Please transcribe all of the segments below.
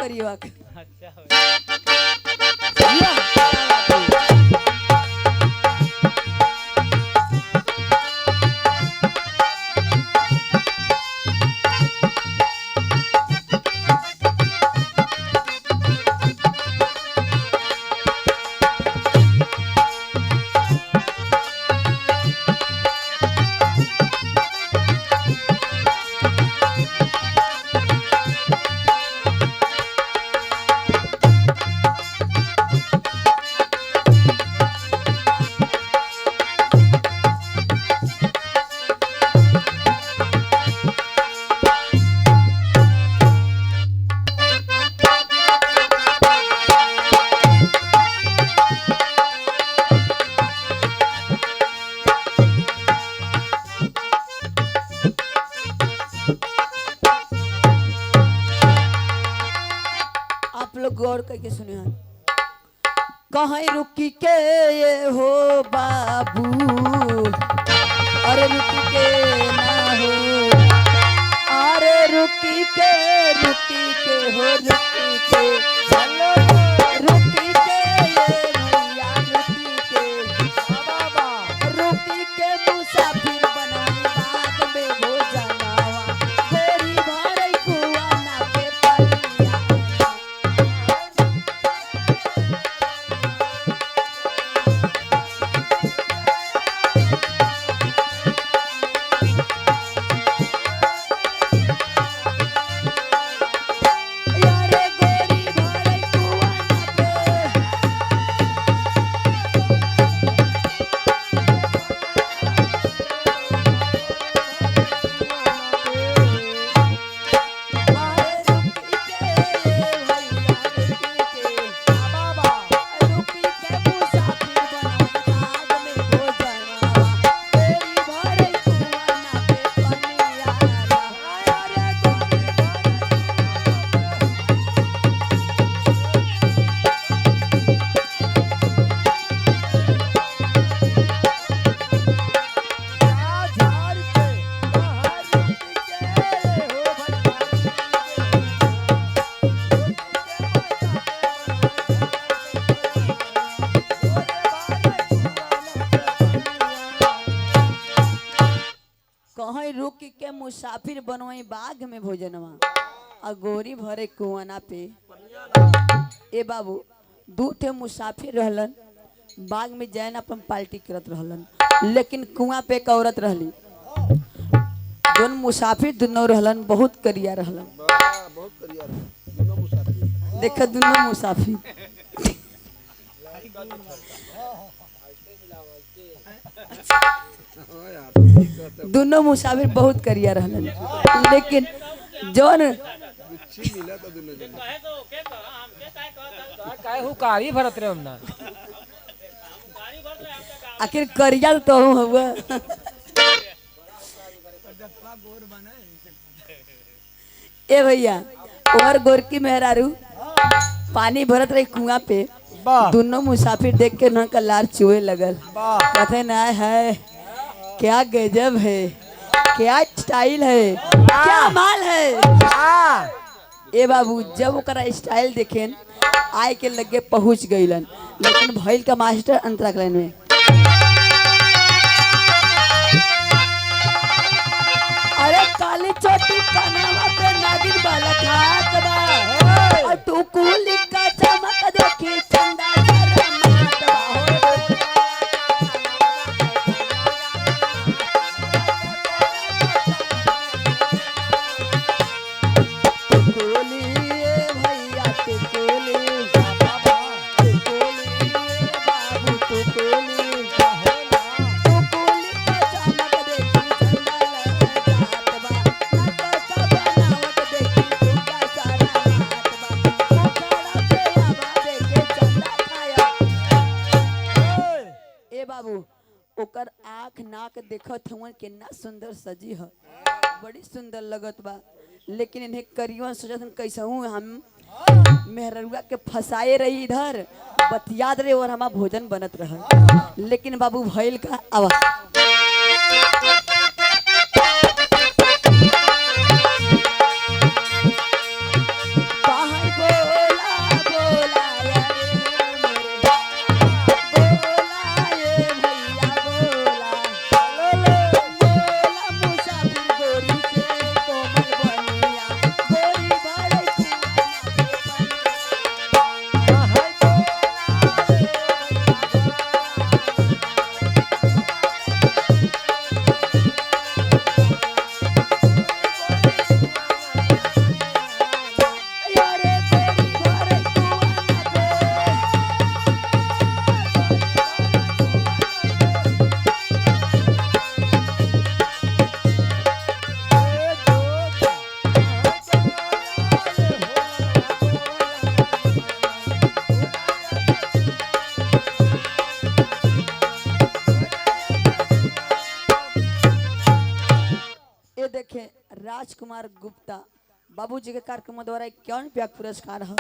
करियो अच्छा हो आप लोग गौर करके सुनिए कहीं रुकी के ये हो बाबू अरे रुकी के ना हो अरे रुकी के हो रुकी के चलो रुकी के ये भैया रुकी के मुसाफिर बनाई बाग में हो जानावा गोरी भरई कुआ ना के पलिया यारे गोरी भरई कुआ ना कहीं रुक के मुसाफिर बनवाई बाग में भोजनवा आ गोरी भरे कुआना पे ए बाबू दू ठे मुसाफिर रहलन बाग में जैन अपन पार्टी करत रहलन लेकिन कुआं पे एक औरत रहली जोन मुसाफिर दोनों रहलन बहुत करिया रहलन बहुत करिया दोनों मुसाफिर देख दोनों मुसाफिर दोनों मुसाफिर बहुत करिया रहलन लेकिन जोन गुच्छी मिला तो दोनों जन काहे हुकारी भरत रे हमना आखिर करिया तो हुआ ए भैया और गोरकी मेहरारू पानी भरत रही कुआं पे दोनों मुसाफिर देख के न लार चुए लगल कहते ना है क्या गजब है क्या स्टाइल है क्या माल है ए बाबू जब ओकरा स्टाइल देखेन आए के लगे पहुंच गईलन लेकिन भइल का मास्टर अंतरा लाइन में अरे काली चोटी कनावा पे नागिन वाला खात बा और तू कुली का चमक देखी चंदा शर्मात बा कुली ए भैया ते कुली बाबा ते कुली बाबू तू कुली तू कुली का चमक देखी चंदा लहरात बा नटका बनावट देखी तू का सारा हाथ बा मुखड़ा पे आवा देखे चंदा खाया ए बाबू ओकर आँख नाक देखत हवन कितना सुंदर सजी है बड़ी सुंदर लगत बा लेकिन इन्हें करियो सोचत कैसे हूँ हम मेहरुआ के फसाए रही इधर बतियाद रहे और हमारा भोजन बनत रह लेकिन बाबू भइल का आवा कहाँ गो राजकुमार गुप्ता बाबूजी के कार्यक्रम द्वारा 51 पुरस्कार है।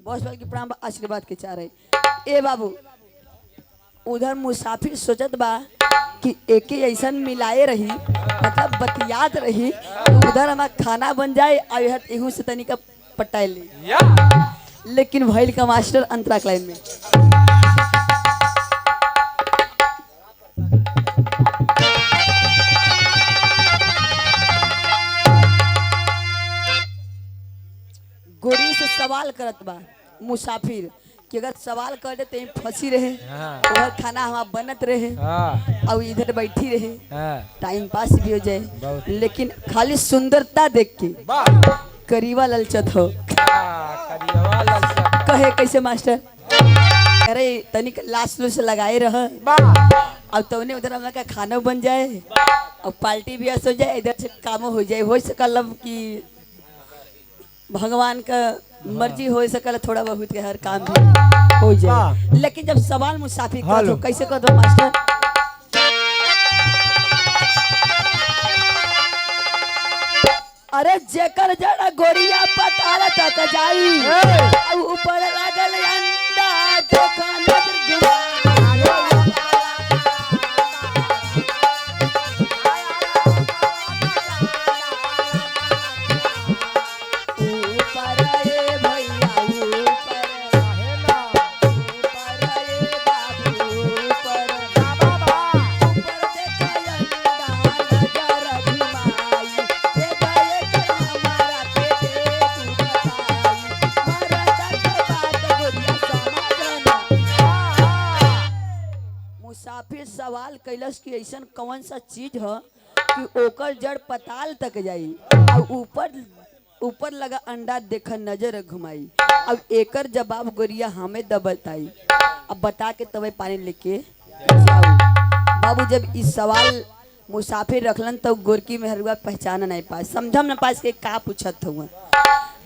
बहुत बड़ा की प्रणाम आशीर्वाद के चाह रहे। ए बाबू उधर मुसाफिर सोचत बा कि एक ही ऐसा मिलाए रही मतलब बतियात रही तो उधर हमारा खाना बन जाए और यहू से तनिका पटाए ली, लेकिन भैल का मास्टर अंतरा लाइन में गोरी से सवाल करत बा मुसाफिर कि अगर सवाल कर दे तो फंसी रहे उधर खाना हमारा बनत रहे और इधर बैठी रहे टाइम पास भी हो जाए, लेकिन खाली सुंदरता देख के करीबा ललचत हो। कहे कैसे मास्टर अरे तनिक लाश लूस लगाए रह और तौने उधर हमारा खाना बन जाए और पार्टी भी हो जाए, इधर से काम हो जाए। हो सकल कि भगवान का मर्जी हो सकल थोड़ा बहुत के हर काम भी हो जाए, लेकिन जब सवाल मुसाफिर कर दो कैसे कर दो मास्टर अरे जेकर जड़ा गोरिया पताल तक जाई और ऊपर लागल अंडा देखा नजर घुमा मुसाफिर सवाल कैलस कि ऐसा कौन सा चीज है कि ओकर जड़ पताल तक जाई और ऊपर लगा अंडा देखा नजर घुमाई। अब एकर जवाब गोरिया हमें दबताई, अब बता के तब पानी लेके जाओ। बाबू जब इस सवाल मुसाफिर रखलन तब गोरकी मेहरुआ पहचान नहीं पाए, समझम न पास के का पूछत हुआ।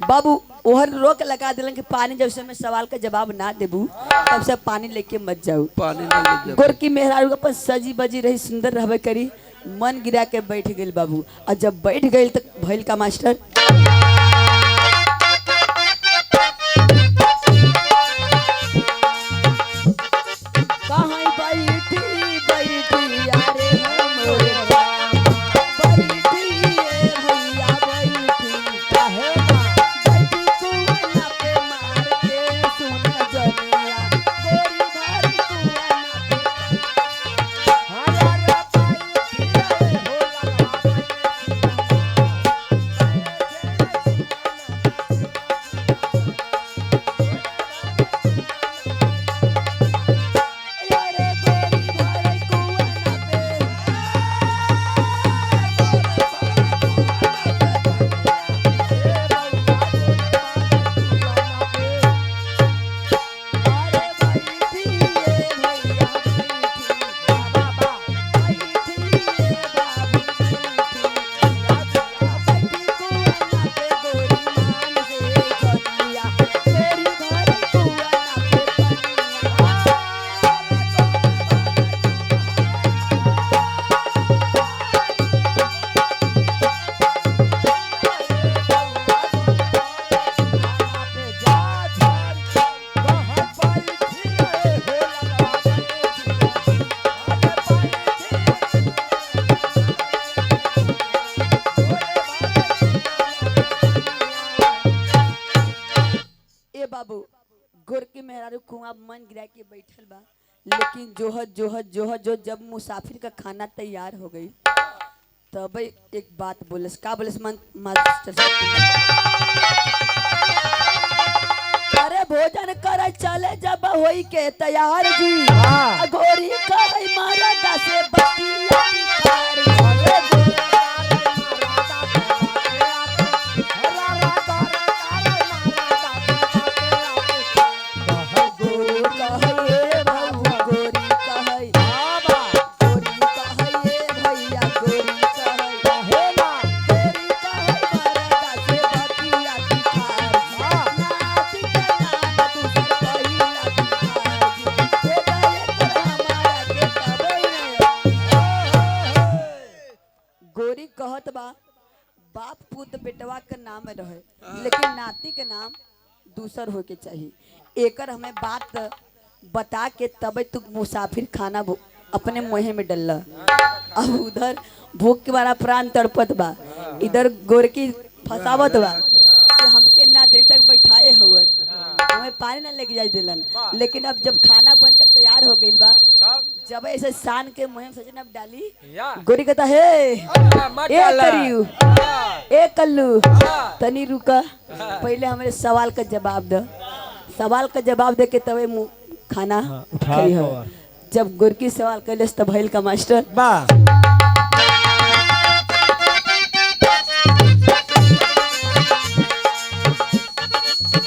बाबू ओहर रोक लगा दिलन कि पानी जब से मैं सवाल का जवाब ना देबू तब से पानी लेके मत जाऊ। पानी ना ले जाओ। गोरकी मेहरारू अपन सजी बजी रही सुंदर रहबे करी, मन गिरा के बैठ गई बाबू। और जब बैठ गई तो भैल का मास्टर गोरकी मेहरारू कुआं मन गिरा के बैठल बा, लेकिन जो जब मुसाफिर का खाना तैयार हो गई तब एक बात बोलस का बोलस मास्टर अरे भोजन कर चले जब होई के तैयार जी गोरी कहे मारा दसे बतिया लेकिन नाती के नाम दूसर होके चाहिए। एकर हमें बात बता के तब तू मुसाफिर खाना अपने मुँह में डल्ला। अब उधर भूख के मारा प्राण तड़पत बा, इधर गोरकी फसावत बा कि हमके ना देर तक बैठाए हुए, हमें पानी ना लेके जाए दिलन। लेकिन अब जब खाना बनकर तैयार हो गई बा, तब जब ऐसे शान के मुँह में सजन अब डाली, या गोरी कहता हे मत ए डाला। करियू ए कल्लू तनी रुका, पहले हमारे सवाल का जवाब दो। सवाल का जवाब दे के तब मुँह खाना खाई हो। जब गोरकी सवाल कैले तब भइल का मास्टर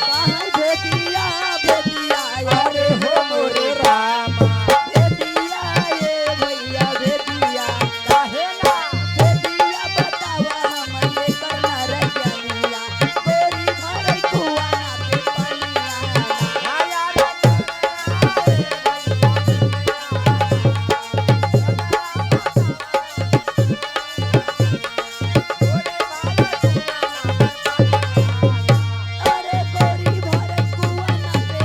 कहाँ भेदिया भेदिया यारे हो मोरे रामा, भेदिया ये भैया भेदिया काहे ना भेदिया बतावा हमरे करना रे जानिया, गोरी भरे कुआ ना पे पनिया। अरे गोरी भरे कुआ ना पे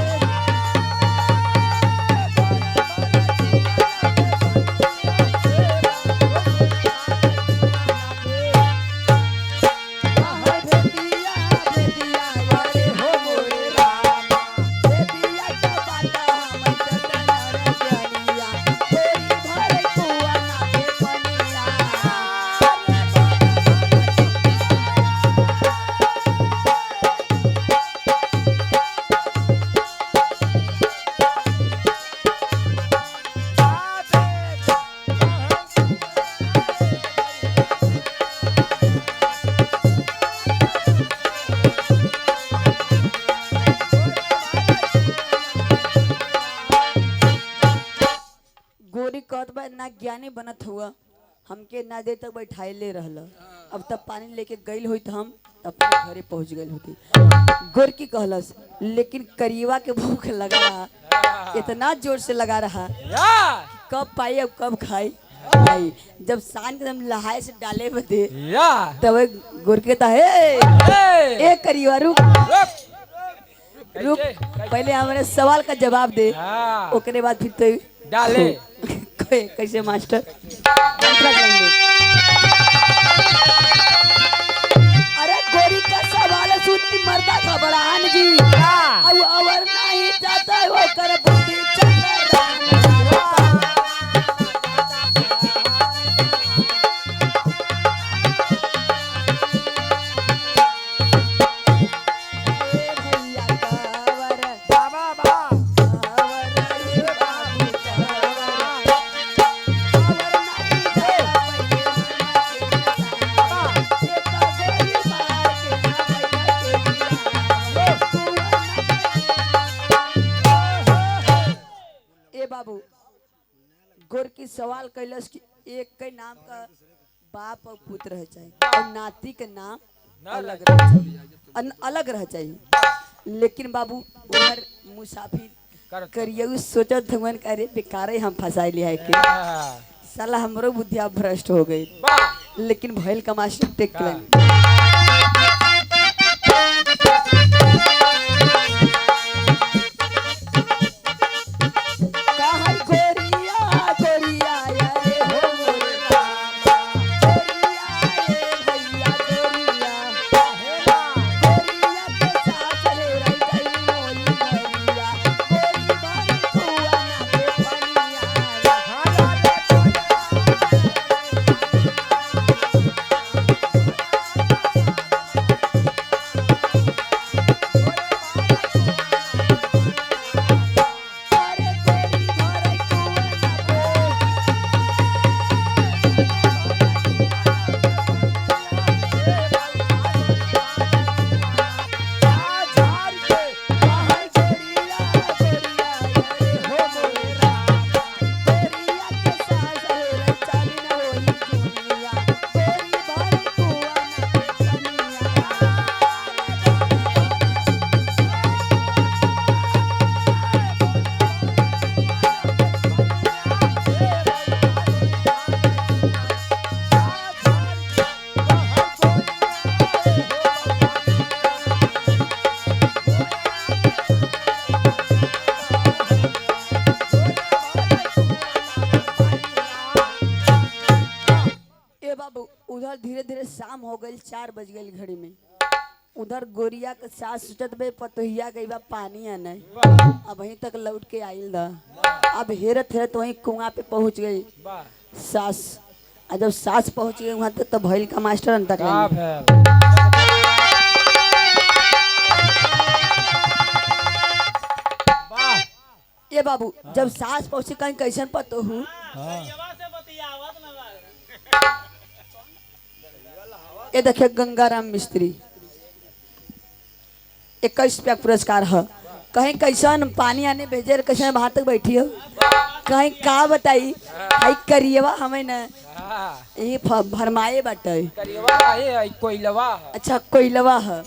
कहाँ भेदिया भेदिया यारे हो मोरे रामा, भेदिया का बाता हमरे करना रे जानिया, गोरी भरे कुआ ना पे पनिया। गोरी कहत बा ना ज्ञानी बनत हुआ, हमके ना देर तक बैठाए ले रहल। अब तब पानी लेके गईल हुई तो हम अपने घरे पहुंच गई होती। गोरकी कहलस लेकिन करीवा के भूख लगा रहा, इतना जोर से लगा रहा या कब पाई अब कब खाई नहीं। जब शान के हम लहाए से डाले बदे या तब गोरकी कहता हे ए करीवा रुक रुक, पहले हमारे सवाल का जवाब दे, हाँ। ओकरे बाद फिर तो डाले कैसे मास्टर लेंगे। अरे गोरी का सवाल सुनी मर्दा घबरान जी, अब अवर नहीं जाता है वो कर बुद्धि बाबू गोरकी सवाल कैलस कि एक के नाम का बाप और पुत्र रह चाहिए और नाती के नाम अलग रह चाहिए, अलग रह चाहिए। लेकिन बाबू उधर मुसाफिर करिए सोचत भगवान करे बेकारे हम फंसा लिया है के साला हमरो बुद्धिया भ्रष्ट हो गई। लेकिन भैल का मास्टर टेक लगल धीरे धीरे शाम हो गई 4 बज गई घड़ी में। उधर गोरिया के सास सुचत बे पतोहिया गई बा पानी आने। अब वहीं तक लौट के आइल दा। अब हेरत हेरत वहीं कुआं पे पहुंच गई वाह सास। आ जब सास पहुंच गई वहां तक तो भइल का मास्टर अंतर का भेल वाह ये बाबू जब सास पहुंची कहीं कैसन पतो हूँ ये देखिए गंगाराम मिस्त्री 21 रुपया पुरस्कार है। कहीं कैसन पानी आने भेजे कैसे वहां तक बैठी हो कहीं का बताई हाई करिएवा हमें न हाँ ये भरमाए बाटे। करिएवा है कोइलवा है। अच्छा कोइलवा है